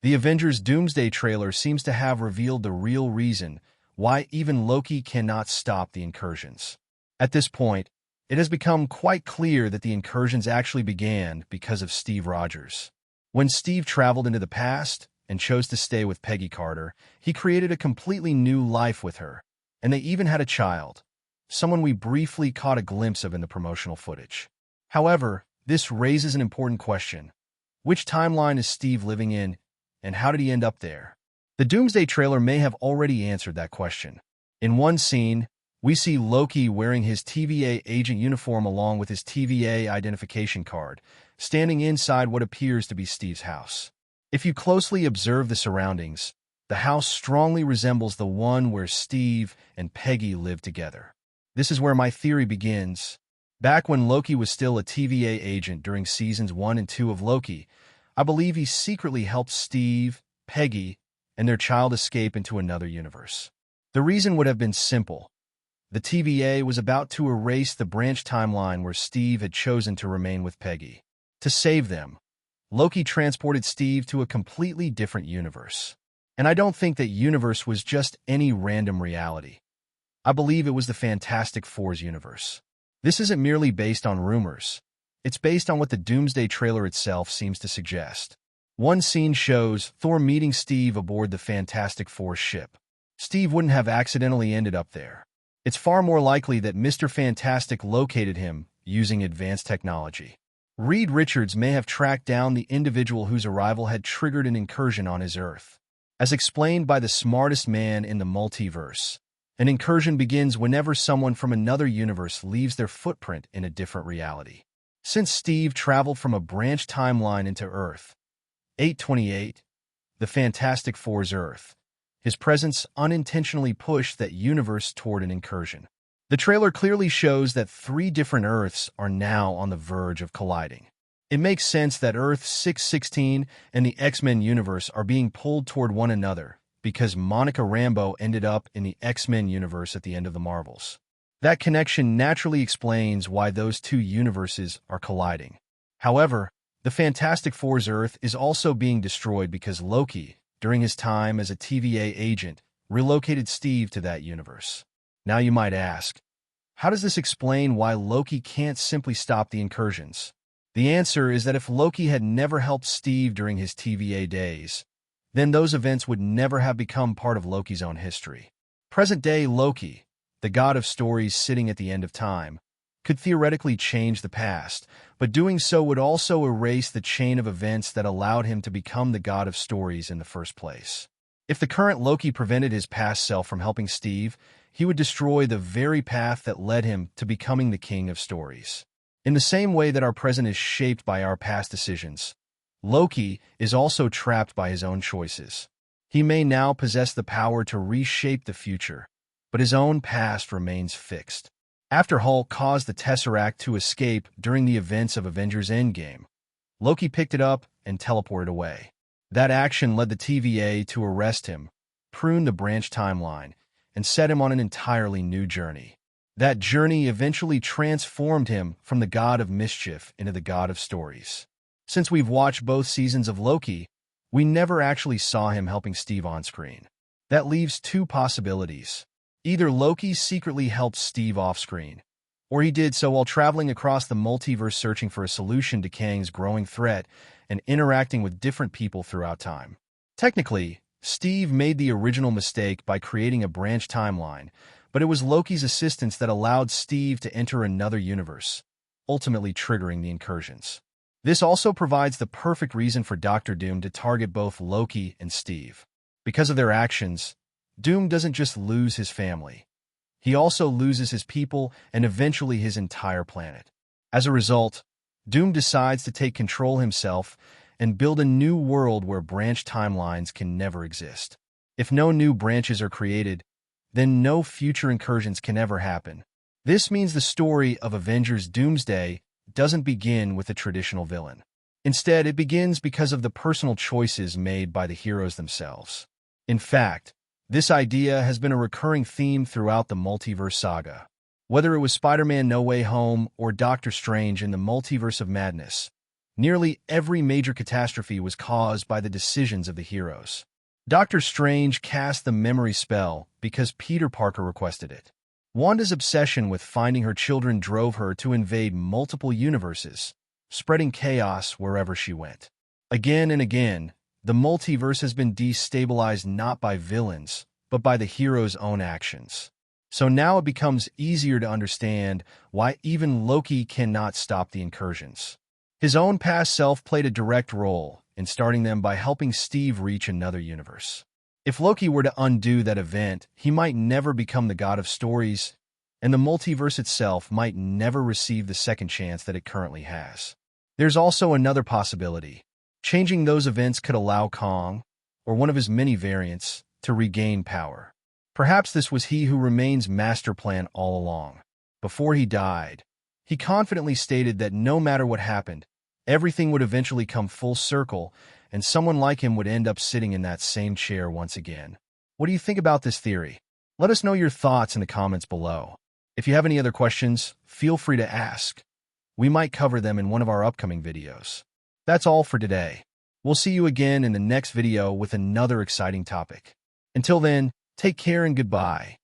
The Avengers Doomsday trailer seems to have revealed the real reason why even Loki cannot stop the Incursions. At this point, it has become quite clear that the Incursions actually began because of Steve Rogers. When Steve traveled into the past and chose to stay with Peggy Carter, he created a completely new life with her, and they even had a child, someone we briefly caught a glimpse of in the promotional footage. However, this raises an important question. Which timeline is Steve living in, and how did he end up there? The Doomsday trailer may have already answered that question. In one scene, we see Loki wearing his TVA agent uniform along with his TVA identification card, standing inside what appears to be Steve's house. If you closely observe the surroundings, the house strongly resembles the one where Steve and Peggy lived together. This is where my theory begins. Back when Loki was still a TVA agent during seasons 1 and 2 of Loki, I believe he secretly helped Steve, Peggy, and their child escape into another universe. The reason would have been simple. The TVA was about to erase the branch timeline where Steve had chosen to remain with Peggy. To save them, Loki transported Steve to a completely different universe. And I don't think that universe was just any random reality. I believe it was the Fantastic Four's universe. This isn't merely based on rumors. It's based on what the Doomsday trailer itself seems to suggest. One scene shows Thor meeting Steve aboard the Fantastic Four ship. Steve wouldn't have accidentally ended up there. It's far more likely that Mr. Fantastic located him using advanced technology. Reed Richards may have tracked down the individual whose arrival had triggered an incursion on his Earth. As explained by the smartest man in the multiverse, an incursion begins whenever someone from another universe leaves their footprint in a different reality. Since Steve traveled from a branch timeline into Earth 828, the Fantastic Four's Earth, his presence unintentionally pushed that universe toward an incursion. The trailer clearly shows that 3 different Earths are now on the verge of colliding. It makes sense that Earth 616 and the X-Men universe are being pulled toward one another because Monica Rambeau ended up in the X-Men universe at the end of the Marvels. That connection naturally explains why those 2 universes are colliding. However, the Fantastic Four's Earth is also being destroyed because Loki, during his time as a TVA agent, relocated Steve to that universe. Now you might ask, how does this explain why Loki can't simply stop the incursions? The answer is that if Loki had never helped Steve during his TVA days, then those events would never have become part of Loki's own history. Present-day Loki, the god of stories sitting at the end of time, could theoretically change the past, but doing so would also erase the chain of events that allowed him to become the god of stories in the first place. If the current Loki prevented his past self from helping Steve, he would destroy the very path that led him to becoming the king of stories. In the same way that our present is shaped by our past decisions, Loki is also trapped by his own choices. He may now possess the power to reshape the future, but his own past remains fixed. After Hulk caused the Tesseract to escape during the events of Avengers Endgame, Loki picked it up and teleported away. That action led the TVA to arrest him, prune the branch timeline, and set him on an entirely new journey. That journey eventually transformed him from the god of mischief into the god of stories. Since we've watched both seasons of Loki, we never actually saw him helping Steve on screen. That leaves 2 possibilities. Either Loki secretly helped Steve off-screen, or he did so while traveling across the multiverse searching for a solution to Kang's growing threat and interacting with different people throughout time. Technically, Steve made the original mistake by creating a branch timeline, but it was Loki's assistance that allowed Steve to enter another universe, ultimately triggering the incursions. This also provides the perfect reason for Doctor Doom to target both Loki and Steve. Because of their actions, Doom doesn't just lose his family. He also loses his people and eventually his entire planet. As a result, Doom decides to take control himself and build a new world where branch timelines can never exist. If no new branches are created, then no future incursions can ever happen. This means the story of Avengers Doomsday doesn't begin with a traditional villain. Instead, it begins because of the personal choices made by the heroes themselves. In fact, this idea has been a recurring theme throughout the Multiverse Saga. Whether it was Spider-Man No Way Home or Doctor Strange in the Multiverse of Madness, Nearly every major catastrophe was caused by the decisions of the heroes. Doctor Strange cast the memory spell because Peter Parker requested it. Wanda's obsession with finding her children drove her to invade multiple universes, spreading chaos wherever she went. Again and again, the multiverse has been destabilized not by villains, but by the hero's own actions. So now it becomes easier to understand why even Loki cannot stop the incursions. His own past self played a direct role in starting them by helping Steve reach another universe. If Loki were to undo that event, he might never become the god of stories, and the multiverse itself might never receive the second chance that it currently has. There's also another possibility. Changing those events could allow Kang, or one of his many variants, to regain power. Perhaps this was he who remains master plan all along. Before he died, he confidently stated that no matter what happened, everything would eventually come full circle, and someone like him would end up sitting in that same chair once again. What do you think about this theory? Let us know your thoughts in the comments below. If you have any other questions, feel free to ask. We might cover them in one of our upcoming videos. That's all for today. We'll see you again in the next video with another exciting topic. Until then, take care and goodbye.